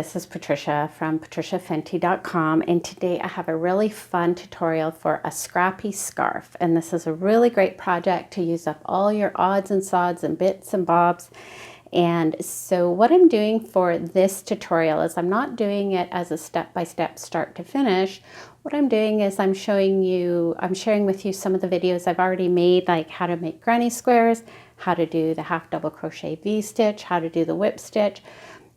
this is Patricia from patriciafenty.com, and today I have a really fun tutorial for a scrappy scarf. And this is a really great project to use up all your odds and sods and bits and bobs. And so what I'm doing for this tutorial is I'm not doing it as a step-by-step start to finish. What I'm doing is I'm sharing with you some of the videos I've already made, like how to make granny squares, how to do the half double crochet V-stitch, how to do the whip stitch,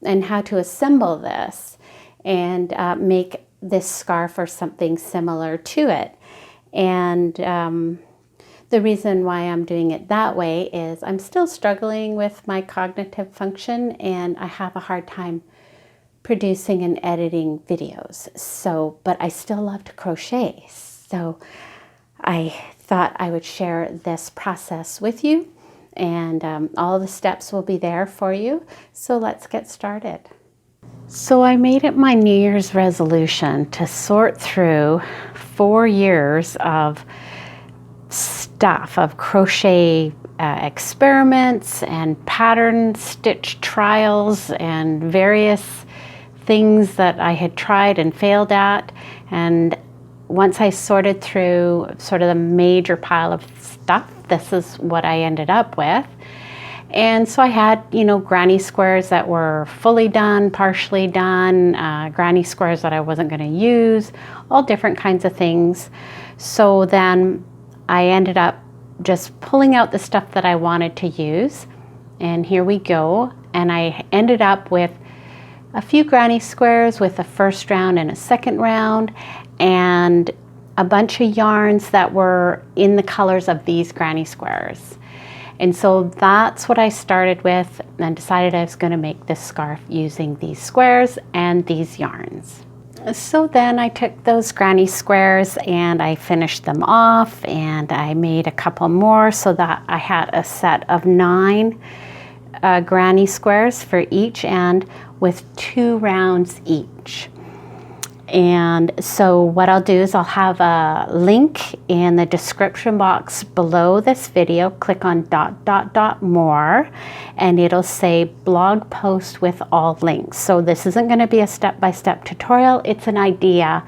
and how to assemble this and make this scarf or something similar to it. And the reason why I'm doing it that way is I'm still struggling with my cognitive function, and I have a hard time producing and editing videos. But I still love to crochet. So I thought I would share this process with you, and all the steps will be there for you. So let's get started. So I made it my New Year's resolution to sort through 4 years of stuff, of crochet experiments and pattern stitch trials and various things that I had tried and failed at. And once I sorted through sort of the major pile of stuff, this is what I ended up with. And so I had, granny squares that were fully done, partially done, granny squares that I wasn't going to use, all different kinds of things. So then I ended up just pulling out the stuff that I wanted to use. And here we go. And I ended up with a few granny squares with a first round and a second round, and a bunch of yarns that were in the colors of these granny squares. And so that's what I started with, and decided I was going to make this scarf using these squares and these yarns. So then I took those granny squares and I finished them off, and I made a couple more so that I had a set of 9 granny squares for each end with 2 rounds each. And so what I'll do is I'll have a link in the description box below this video. Click on ... more, and it'll say blog post with all links. So this isn't going to be a step-by-step tutorial. It's an idea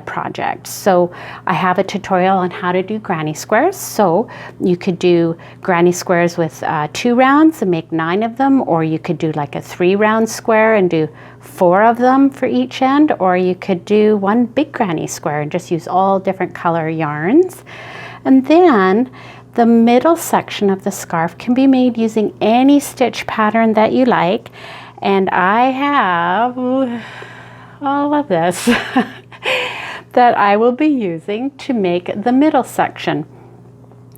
project. So I have a tutorial on how to do granny squares. So you could do granny squares with 2 rounds and make 9 of them, or you could do like a 3-round square and do 4 of them for each end, or you could do one big granny square and just use all different color yarns. And then the middle section of the scarf can be made using any stitch pattern that you like. And I have all of this that I will be using to make the middle section.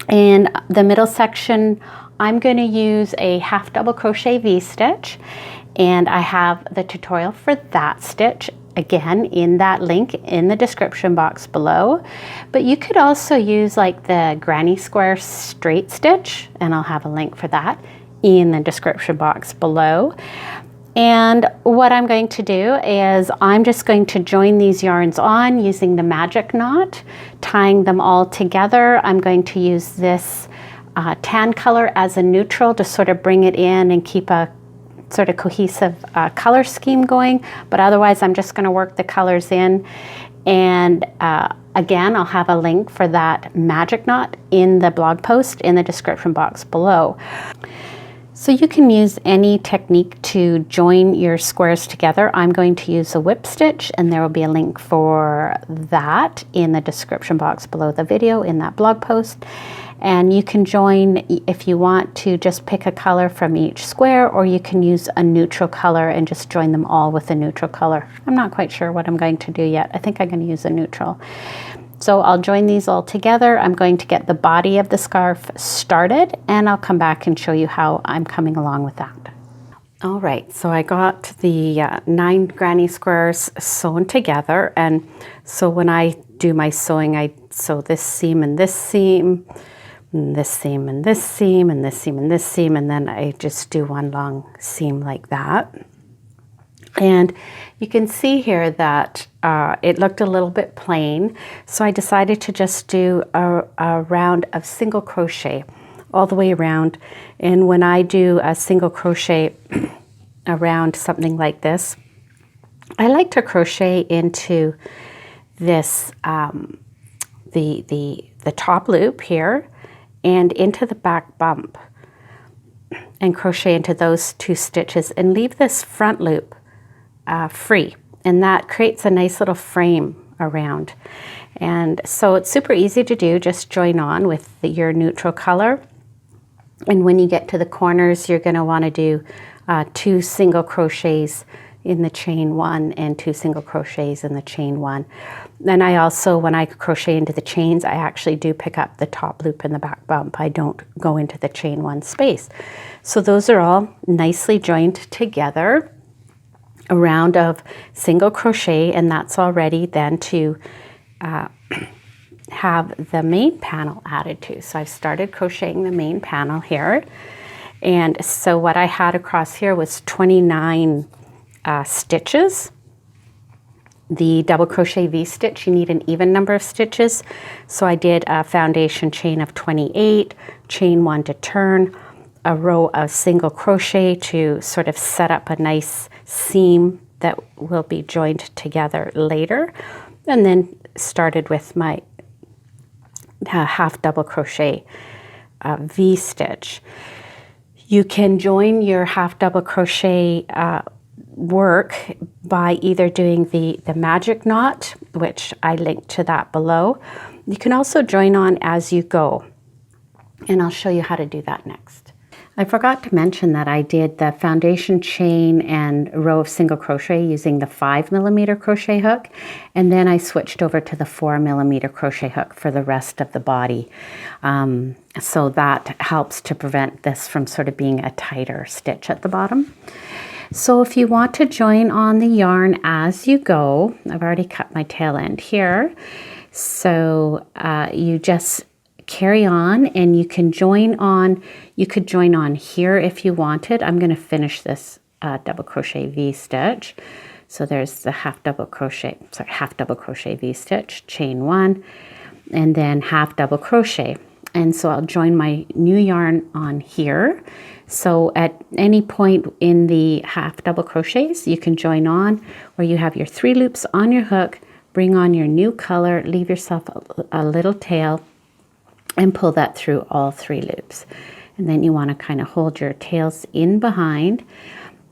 In the middle section, I'm going to use a half double crochet V-stitch, and I have the tutorial for that stitch again in that link in the description box below. But you could also use like the granny square straight stitch, and I'll have a link for that in the description box below. And what I'm going to do is I'm just going to join these yarns on using the magic knot, tying them all together. I'm going to use this tan color as a neutral to sort of bring it in and keep a sort of cohesive color scheme going. But otherwise, I'm just going to work the colors in. And again, I'll have a link for that magic knot in the blog post in the description box below. So you can use any technique to join your squares together. I'm going to use a whip stitch, and there will be a link for that in the description box below the video in that blog post. And you can join if you want to just pick a color from each square, or you can use a neutral color and just join them all with a neutral color. I'm not quite sure what I'm going to do yet. I think I'm going to use a neutral. So I'll join these all together. I'm going to get the body of the scarf started, and I'll come back and show you how I'm coming along with that. All right, so I got the 9 granny squares sewn together, and so when I do my sewing, I sew this seam and this seam, and this seam and this seam, and this seam and this seam, and then I just do one long seam like that. And you can see here that it looked a little bit plain, so I decided to just do a round of single crochet all the way around. And when I do a single crochet, around something like this, I like to crochet into this, the top loop here and into the back bump, and crochet into those 2 stitches and leave this front loop free, and that creates a nice little frame around. And so it's super easy to do. Just join on with your neutral color, and when you get to the corners, you're going to want to do 2 single crochets in the chain 1 and 2 single crochets in the chain 1. Then I also, when I crochet into the chains, I actually do pick up the top loop and the back bump. I don't go into the chain 1 space. So those are all nicely joined together, a round of single crochet, and that's all ready then to have the main panel added to. So I've started crocheting the main panel here, and so what I had across here was 29 stitches. The double crochet V-stitch, you need an even number of stitches, so I did a foundation chain of 28, chain 1 to turn, a row of single crochet to sort of set up a nice seam that will be joined together later, and then started with my half double crochet V-stitch. You can join your half double crochet work by either doing the magic knot, which I linked to that below. You can also join on as you go, and I'll show you how to do that next. I forgot to mention that I did the foundation chain and row of single crochet using the 5mm crochet hook, and then I switched over to the 4mm crochet hook for the rest of the body. So that helps to prevent this from sort of being a tighter stitch at the bottom. So if you want to join on the yarn as you go, I've already cut my tail end here. So you just carry on, and you can join on. You could join on here if you wanted. I'm going to finish this double crochet V-stitch. So there's the half double crochet V-stitch, chain 1, and then half double crochet. And so I'll join my new yarn on here. So at any point in the half double crochets, you can join on, where you have your 3 loops on your hook, bring on your new color, leave yourself a little tail, and pull that through all 3 loops. And then you want to kind of hold your tails in behind,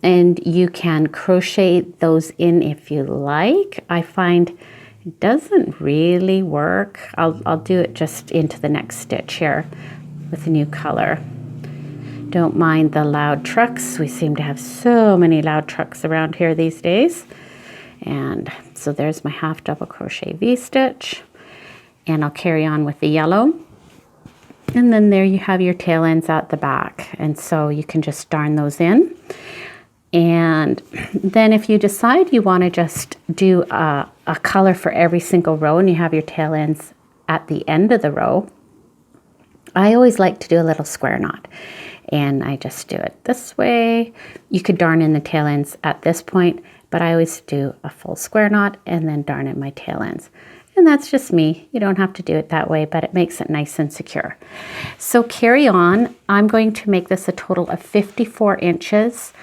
and you can crochet those in if you like. I find it doesn't really work. I'll do it just into the next stitch here with a new color. Don't mind the loud trucks. We seem to have so many loud trucks around here these days. And so there's my half double crochet V-stitch, and I'll carry on with the yellow. And then there you have your tail ends at the back, and so you can just darn those in. And then if you decide you want to just do a color for every single row, and you have your tail ends at the end of the row, I always like to do a little square knot, and I just do it this way. You could darn in the tail ends at this point, but I always do a full square knot and then darn in my tail ends. And that's just me. You don't have to do it that way, but it makes it nice and secure. So carry on. I'm going to make this a total of 54 inches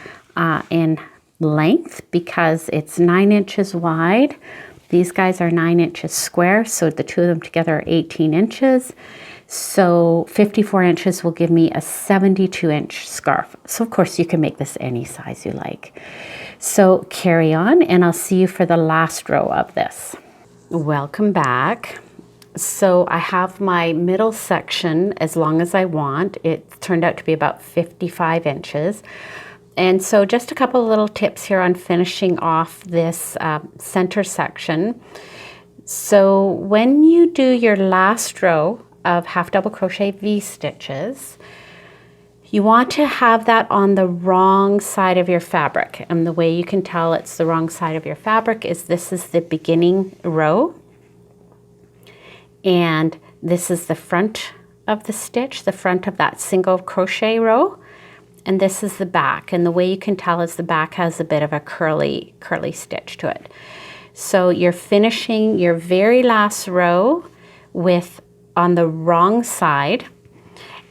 in length, because it's 9 inches wide. These guys are 9 inches square, so the 2 of them together are 18 inches. So 54 inches will give me a 72-inch scarf. So of course you can make this any size you like. So carry on, and I'll see you for the last row of this. Welcome back. So I have my middle section as long as I want. It turned out to be about 55 inches. And so just a couple of little tips here on finishing off this center section. So when you do your last row of half double crochet V-stitches, you want to have that on the wrong side of your fabric. And the way you can tell it's the wrong side of your fabric is this is the beginning row, and this is the front of the stitch, the front of that single crochet row, and this is the back. And the way you can tell is the back has a bit of a curly stitch to it. So you're finishing your very last row with on the wrong side.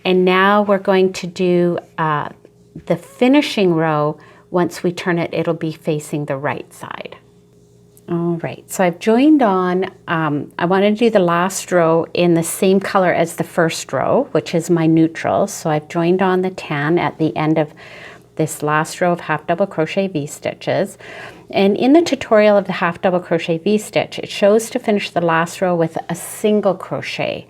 And now we're going to do the finishing row once we turn it, it'll be facing the right side. All right, so I've joined on, I want to do the last row in the same color as the first row, which is my neutral. So I've joined on the tan at the end of this last row of half double crochet V-stitches. And in the tutorial of the half double crochet V-stitch, it shows to finish the last row with a single crochet.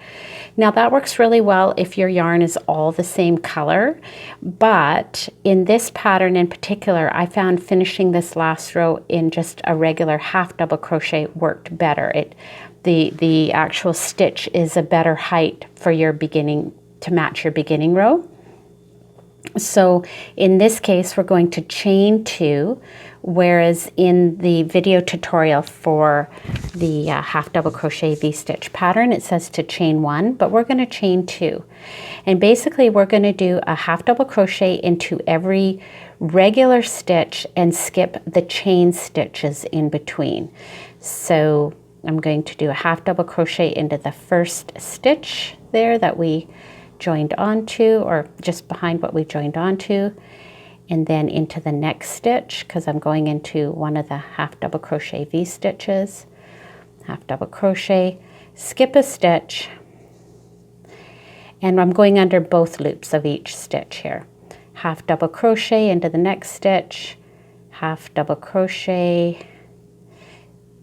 Now that works really well if your yarn is all the same color, but in this pattern in particular, I found finishing this last row in just a regular half double crochet worked better. The actual stitch is a better height for your beginning, to match your beginning row. So in this case, we're going to chain 2, whereas in the video tutorial for the half double crochet V-stitch pattern, it says to chain 1, but we're going to chain 2. And basically we're going to do a half double crochet into every regular stitch and skip the chain stitches in between. So I'm going to do a half double crochet into the first stitch there that we joined onto, or just behind what we joined onto, and then into the next stitch, because I'm going into one of the half double crochet V stitches, half double crochet, skip a stitch, and I'm going under both loops of each stitch here. Half double crochet into the next stitch, half double crochet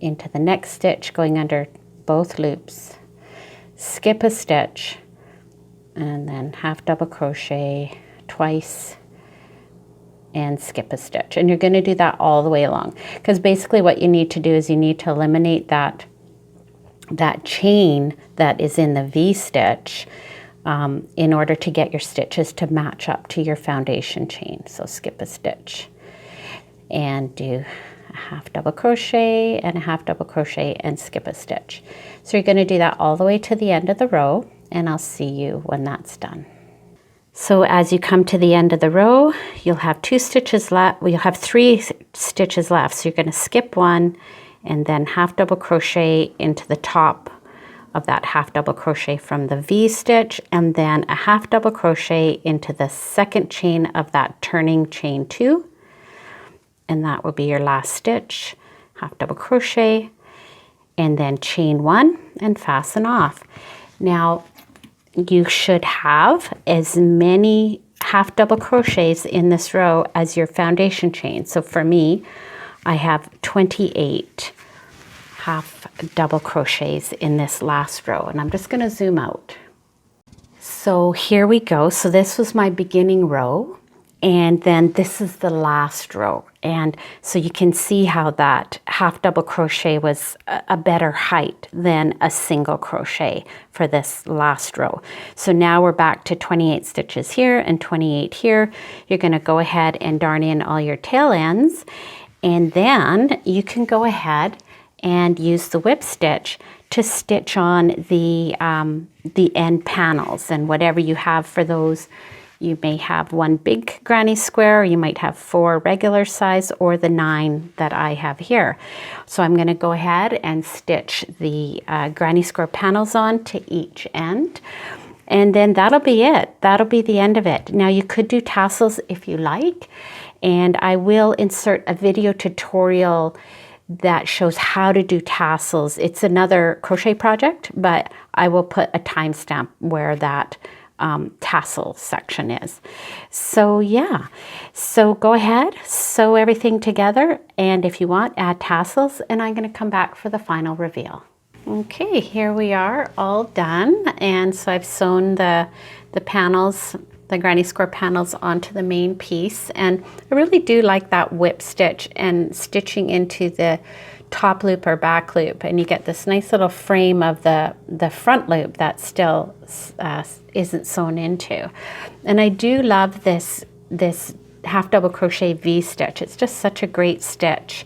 into the next stitch, going under both loops, skip a stitch, and then half double crochet twice and skip a stitch. And you're going to do that all the way along, because basically what you need to do is you need to eliminate that chain that is in the V-stitch in order to get your stitches to match up to your foundation chain. So skip a stitch and do a half double crochet and a half double crochet and skip a stitch. So you're going to do that all the way to the end of the row, and I'll see you when that's done. So as you come to the end of the row, you'll have 2 stitches left. Well, you'll have 3 stitches left. So you're going to skip 1 and then half double crochet into the top of that half double crochet from the V stitch, and then a half double crochet into the second chain of that turning chain 2. And that will be your last stitch, half double crochet, and then chain 1 and fasten off. Now, you should have as many half double crochets in this row as your foundation chain. So for me, I have 28 half double crochets in this last row, and I'm just going to zoom out. So here we go. So this was my beginning row, and then this is the last row. And so you can see how that half double crochet was a better height than a single crochet for this last row. So now we're back to 28 stitches here and 28 here. You're going to go ahead and darn in all your tail ends, and then you can go ahead and use the whip stitch to stitch on the end panels, and whatever you have for those. You may have 1 big granny square, or you might have 4 regular size, or the 9 that I have here. So I'm going to go ahead and stitch the granny square panels on to each end. And then that'll be it. That'll be the end of it. Now you could do tassels if you like, and I will insert a video tutorial that shows how to do tassels. It's another crochet project, but I will put a timestamp where that tassel section is. So yeah, so go ahead, sew everything together, and if you want, add tassels, and I'm going to come back for the final reveal. Okay, here we are, all done. And so I've sewn the panels, the granny square panels, onto the main piece, and I really do like that whip stitch and stitching into the top loop or back loop, and you get this nice little frame of the front loop that still isn't sewn into. And I do love this half double crochet V stitch. It's just such a great stitch,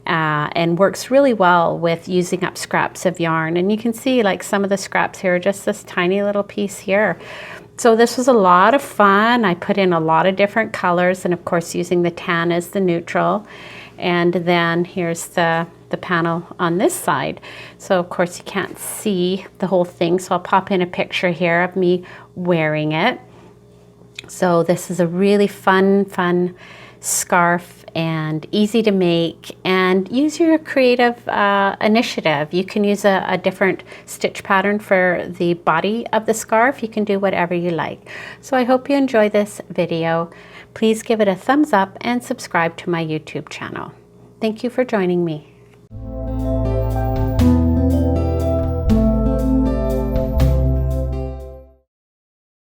and works really well with using up scraps of yarn. And you can see like some of the scraps here are just this tiny little piece here. So this was a lot of fun. I put in a lot of different colors, and of course using the tan as the neutral. And then here's the panel on this side. So of course you can't see the whole thing, so I'll pop in a picture here of me wearing it. So this is a really fun scarf and easy to make, and use your creative initiative. You can use a different stitch pattern for the body of the scarf. You can do whatever you like. So I hope you enjoy this video. Please give it a thumbs up and subscribe to my YouTube channel. Thank you for joining me.